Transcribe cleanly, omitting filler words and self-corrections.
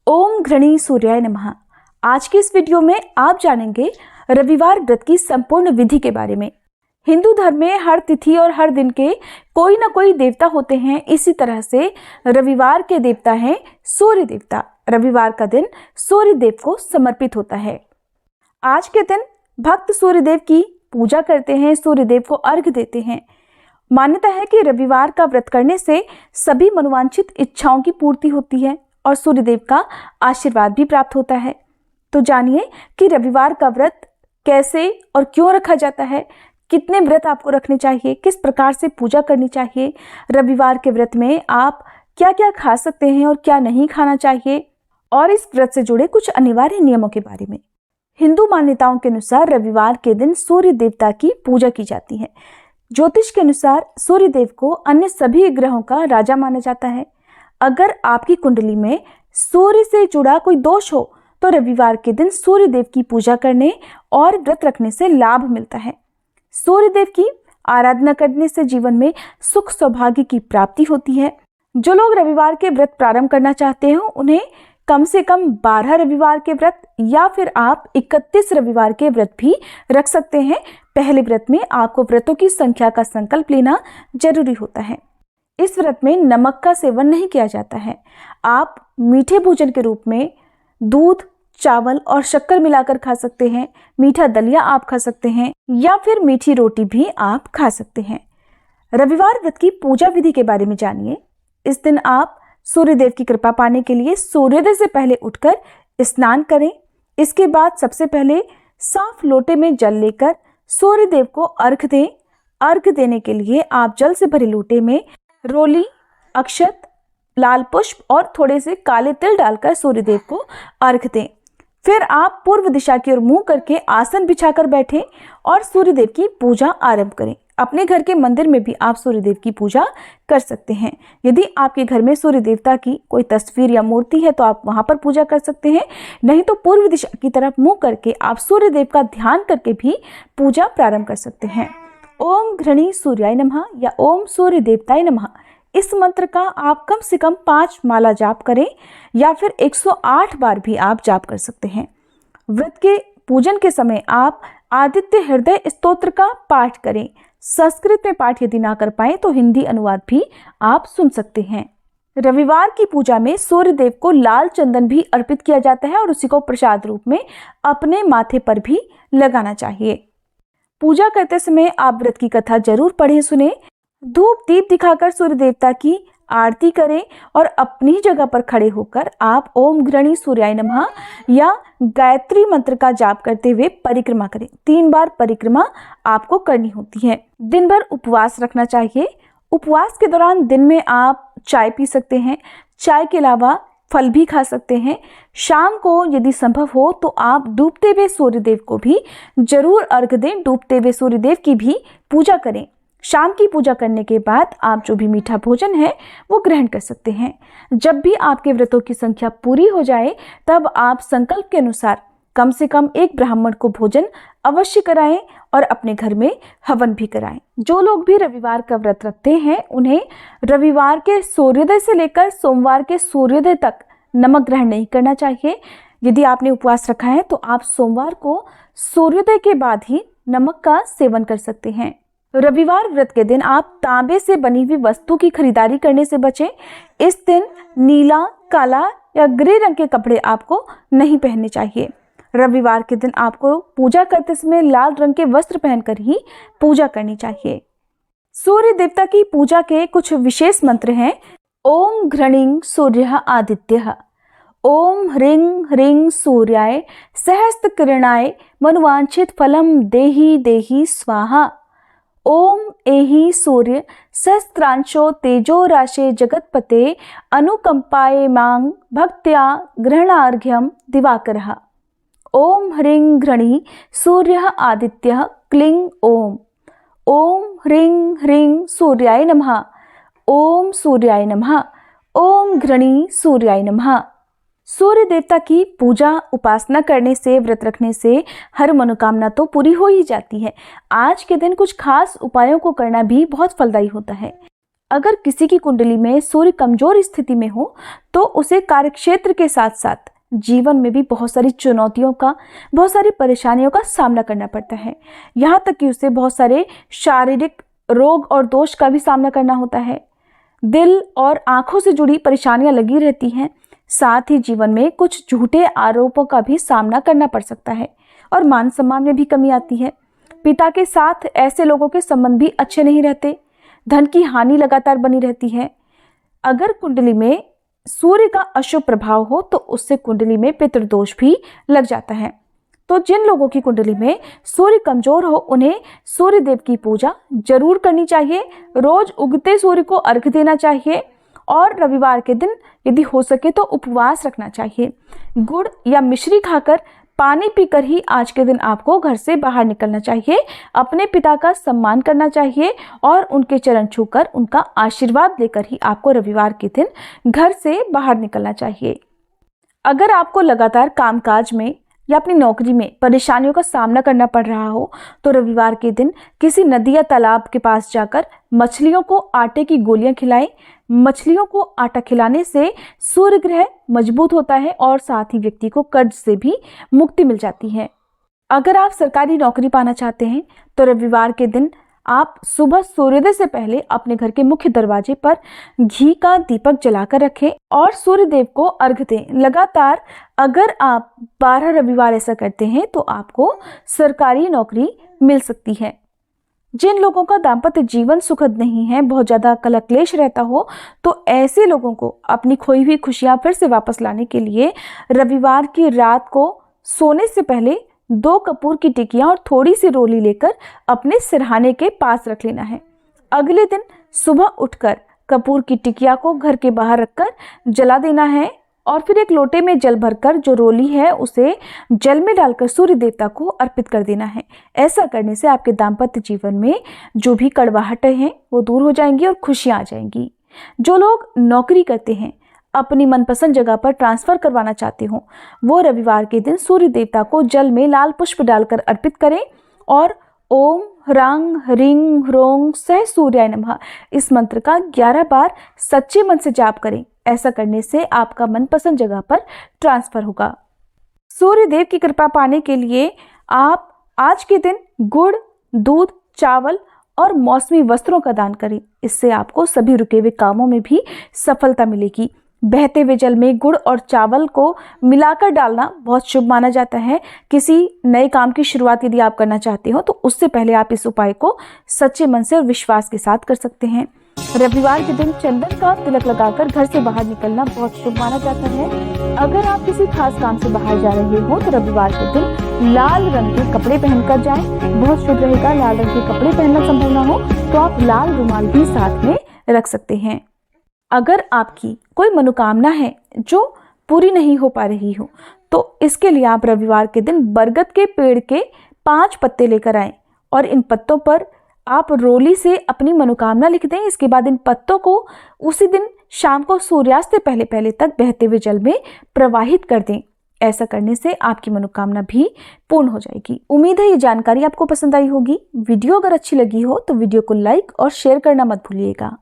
ओम घृणी सूर्याय नमः। आज के इस वीडियो में आप जानेंगे रविवार व्रत की संपूर्ण विधि के बारे में। हिंदू धर्म में हर तिथि और हर दिन के कोई ना कोई देवता होते हैं। इसी तरह से रविवार के देवता हैं सूर्य देवता। रविवार का दिन सूर्य देव को समर्पित होता है। आज के दिन भक्त सूर्य देव की पूजा करते हैं, सूर्य देव को अर्घ्य देते हैं। मान्यता है कि रविवार का व्रत करने से सभी मनोवांछित इच्छाओं की पूर्ति होती है और सूर्य देव का आशीर्वाद भी प्राप्त होता है। तो जानिए कि रविवार का व्रत कैसे और क्यों रखा जाता है, कितने व्रत आपको रखने चाहिए, किस प्रकार से पूजा करनी चाहिए, रविवार के व्रत में आप क्या क्या खा सकते हैं और क्या नहीं खाना चाहिए, और इस व्रत से जुड़े कुछ अनिवार्य नियमों के बारे में। हिंदू मान्यताओं के अनुसार रविवार के दिन सूर्य देवता की पूजा की जाती है। ज्योतिष के अनुसार सूर्य देव को अन्य सभी ग्रहों का राजा माना जाता है। अगर आपकी कुंडली में सूर्य से जुड़ा कोई दोष हो तो रविवार के दिन सूर्य देव की पूजा करने और व्रत रखने से लाभ मिलता है। सूर्य देव की आराधना करने से जीवन में सुख सौभाग्य की प्राप्ति होती है। जो लोग रविवार के व्रत प्रारंभ करना चाहते हो उन्हें कम से कम 12 रविवार के व्रत या फिर आप 31 रविवार के व्रत भी रख सकते हैं। पहले व्रत में आपको व्रतों की संख्या का संकल्प लेना जरूरी होता है। इस व्रत में नमक का सेवन नहीं किया जाता है। आप मीठे भोजन के रूप में दूध, चावल और शक्कर मिलाकर खा सकते हैं। मीठा दलिया आप खा सकते हैं या फिर मीठी रोटी भी आप खा सकते हैं। रविवार व्रत की पूजा विधि के बारे में जानिए। इस दिन आप सूर्य देव की कृपा पाने के लिए सूर्योदय से पहले उठकर स्नान करें। इसके बाद सबसे पहले साफ लोटे में जल लेकर सूर्य देव को अर्घ्य दें। अर्घ्य देने के लिए आप जल से भरे लोटे में रोली, अक्षत, लाल पुष्प और थोड़े से काले तिल डालकर सूर्य देव को अर्घ्य दें। फिर आप पूर्व दिशा की ओर मुंह करके आसन बिछाकर बैठें और सूर्य देव की पूजा आरंभ करें। अपने घर के मंदिर में भी आप सूर्य देव की पूजा कर सकते हैं। यदि आपके घर में सूर्य देवता की कोई तस्वीर या मूर्ति है तो आप वहां पर पूजा कर सकते हैं। नहीं तो पूर्व दिशा की तरफ मुंह करके आप सूर्य देव का ध्यान करके भी पूजा प्रारंभ कर सकते हैं। ओम घृणी सूर्याय नमः या ओम सूर्य देवताय नमः, इस मंत्र का आप कम से कम 5 माला जाप करें या फिर 108 बार भी आप जाप कर सकते हैं। व्रत के पूजन के समय आप आदित्य हृदय स्तोत्र का पाठ करें। संस्कृत में पाठ यदि ना कर पाए तो हिंदी अनुवाद भी आप सुन सकते हैं। रविवार की पूजा में सूर्य देव को लाल चंदन भी अर्पित किया जाता है और उसी को प्रसाद रूप में अपने माथे पर भी लगाना चाहिए। पूजा करते समय आप व्रत की कथा जरूर पढ़ें, सुने। धूप दीप दिखाकर सूर्य देवता की आरती करें और अपनी जगह पर खड़े होकर आप ओम घृणी सूर्याय नमः या गायत्री मंत्र का जाप करते हुए परिक्रमा करें। 3 बार परिक्रमा आपको करनी होती है। दिन भर उपवास रखना चाहिए। उपवास के दौरान दिन में आप चाय पी सकते हैं। चाय के अलावा फल भी खा सकते हैं। शाम को यदि संभव हो तो आप डूबते हुए सूर्य देव को भी जरूर अर्घ्य दें। डूबते हुए सूर्य देव की भी पूजा करें। शाम की पूजा करने के बाद आप जो भी मीठा भोजन है वो ग्रहण कर सकते हैं। जब भी आपके व्रतों की संख्या पूरी हो जाए तब आप संकल्प के अनुसार कम से कम एक ब्राह्मण को भोजन अवश्य कराएं और अपने घर में हवन भी कराएं। जो लोग भी रविवार का व्रत रखते हैं उन्हें रविवार के सूर्योदय से लेकर सोमवार के सूर्योदय तक नमक ग्रहण नहीं करना चाहिए। यदि आपने उपवास रखा है तो आप सोमवार को सूर्योदय के बाद ही नमक का सेवन कर सकते हैं। रविवार व्रत के दिन आप तांबे से बनी हुई वस्तु की खरीदारी करने से बचें। इस दिन नीला, काला या ग्रे रंग के कपड़े आपको नहीं पहनने चाहिए। रविवार के दिन आपको पूजा करते समय लाल रंग के वस्त्र पहनकर ही पूजा करनी चाहिए। सूर्य देवता की पूजा के कुछ विशेष मंत्र हैं। ओम घृणीं सूर्यः आदित्यः, ओम ह्रीं ह्रीं सूर्याय सहस्त्र किरणाय मनोवांछित फलम देहि देहि स्वाहा। ओम एहि सूर्य सहस्त्रांशो तेजो राशे जगतपते अनुकंपाये मां भक्त्या ग्रहणार्घ्यम दिवाकरः। ओम ह्रीं घृणी सूर्यः आदित्यः क्लीं ओम। ओम ह्रीं ह्रीं सूर्याय नमः। ओम सूर्याय नमः। ओम घृणी सूर्याय नमः। सूर्य देवता की पूजा उपासना करने से, व्रत रखने से हर मनोकामना तो पूरी हो ही जाती है। आज के दिन कुछ खास उपायों को करना भी बहुत फलदायी होता है। अगर किसी की कुंडली में सूर्य कमजोर स्थिति में हो तो उसे कार्यक्षेत्र के साथ साथ जीवन में भी बहुत सारी चुनौतियों का, बहुत सारी परेशानियों का सामना करना पड़ता है। यहाँ तक कि उसे बहुत सारे शारीरिक रोग और दोष का भी सामना करना होता है। दिल और आंखों से जुड़ी परेशानियां लगी रहती हैं। साथ ही जीवन में कुछ झूठे आरोपों का भी सामना करना पड़ सकता है और मान सम्मान में भी कमी आती है। पिता के साथ ऐसे लोगों के संबंध भी अच्छे नहीं रहते। धन की हानि लगातार बनी रहती है। अगर कुंडली में सूर्य का अशुभ प्रभाव हो तो उससे कुंडली में पितृदोष भी लग जाता है। तो जिन लोगों की कुंडली में सूर्य कमजोर हो उन्हें सूर्य देव की पूजा जरूर करनी चाहिए। रोज उगते सूर्य को अर्घ्य देना चाहिए और रविवार के दिन यदि हो सके तो उपवास रखना चाहिए। गुड़ या मिश्री खाकर, पानी पीकर ही आज के दिन आपको घर से बाहर निकलना चाहिए। अपने पिता का सम्मान करना चाहिए और उनके चरण छूकर उनका आशीर्वाद लेकर ही आपको रविवार के दिन घर से बाहर निकलना चाहिए। अगर आपको लगातार कामकाज में या अपनी नौकरी में परेशानियों का सामना करना पड़ रहा हो तो रविवार के दिन किसी नदी या तालाब के पास जाकर मछलियों को आटे की गोलियां खिलाएं। मछलियों को आटा खिलाने से सूर्य ग्रह मजबूत होता है और साथ ही व्यक्ति को कर्ज से भी मुक्ति मिल जाती है। अगर आप सरकारी नौकरी पाना चाहते हैं तो रविवार के दिन आप सुबह सूर्योदय से पहले अपने घर के मुख्य दरवाजे पर घी का दीपक जलाकर रखें और सूर्य देव को अर्घ्य दें लगातार। अगर आप 12 रविवार ऐसा करते हैं तो आपको सरकारी नौकरी मिल सकती है। जिन लोगों का दाम्पत्य जीवन सुखद नहीं है, बहुत ज़्यादा कलह-क्लेश रहता हो, तो ऐसे लोगों को अपनी खोई हुई खुशियां फिर से वापस लाने के लिए रविवार की रात को सोने से पहले 2 कपूर की टिकियां और थोड़ी सी रोली लेकर अपने सिरहाने के पास रख लेना है। अगले दिन सुबह उठकर कपूर की टिकिया को घर के बाहर रखकर जला देना है और फिर एक लोटे में जल भरकर जो रोली है उसे जल में डालकर सूर्य देवता को अर्पित कर देना है। ऐसा करने से आपके दाम्पत्य जीवन में जो भी कड़वाहटें हैं वो दूर हो जाएंगी और खुशियां आ जाएंगी। जो लोग नौकरी करते हैं, अपनी मनपसंद जगह पर ट्रांसफर करवाना चाहते हो, वो रविवार के दिन सूर्य देवता को जल में लाल पुष्प डालकर अर्पित करें और ओम ह्रांग ह्रीं ह्रों सह सूर्याय नमः इस मंत्र का 11 बार सच्चे मन से जाप करें। ऐसा करने से आपका मनपसंद जगह पर ट्रांसफर होगा। सूर्य देव की कृपा पाने के लिए आप आज के दिन गुड़, दूध, चावल और मौसमी वस्त्रों का दान करें। इससे आपको सभी रुके हुए कामों में भी सफलता मिलेगी। बहते हुए जल में गुड़ और चावल को मिलाकर डालना बहुत शुभ माना जाता है। किसी नए काम की शुरुआत यदि आप करना चाहते हो तो उससे पहले आप इस उपाय को सच्चे मन से और विश्वास के साथ कर सकते हैं। रविवार के दिन चंदन का तिलक लगाकर घर से बाहर निकलना बहुत शुभ माना जाता है। अगर आप किसी खास काम से बाहर जा रहे हो तो रविवार के दिन लाल रंग के कपड़े पहनकर जाएं, बहुत शुभ रहेगा। लाल रंग के कपड़े पहनना संभव ना हो तो आप लाल रुमाल भी साथ में रख सकते हैं। अगर आपकी कोई मनोकामना है जो पूरी नहीं हो पा रही हो तो इसके लिए आप रविवार के दिन बरगद के पेड़ के 5 पत्ते लेकर आएं और इन पत्तों पर आप रोली से अपनी मनोकामना लिख दें। इसके बाद इन पत्तों को उसी दिन शाम को सूर्यास्त से पहले पहले तक बहते हुए जल में प्रवाहित कर दें। ऐसा करने से आपकी मनोकामना भी पूर्ण हो जाएगी। उम्मीद है ये जानकारी आपको पसंद आई होगी। वीडियो अगर अच्छी लगी हो तो वीडियो को लाइक और शेयर करना मत भूलिएगा।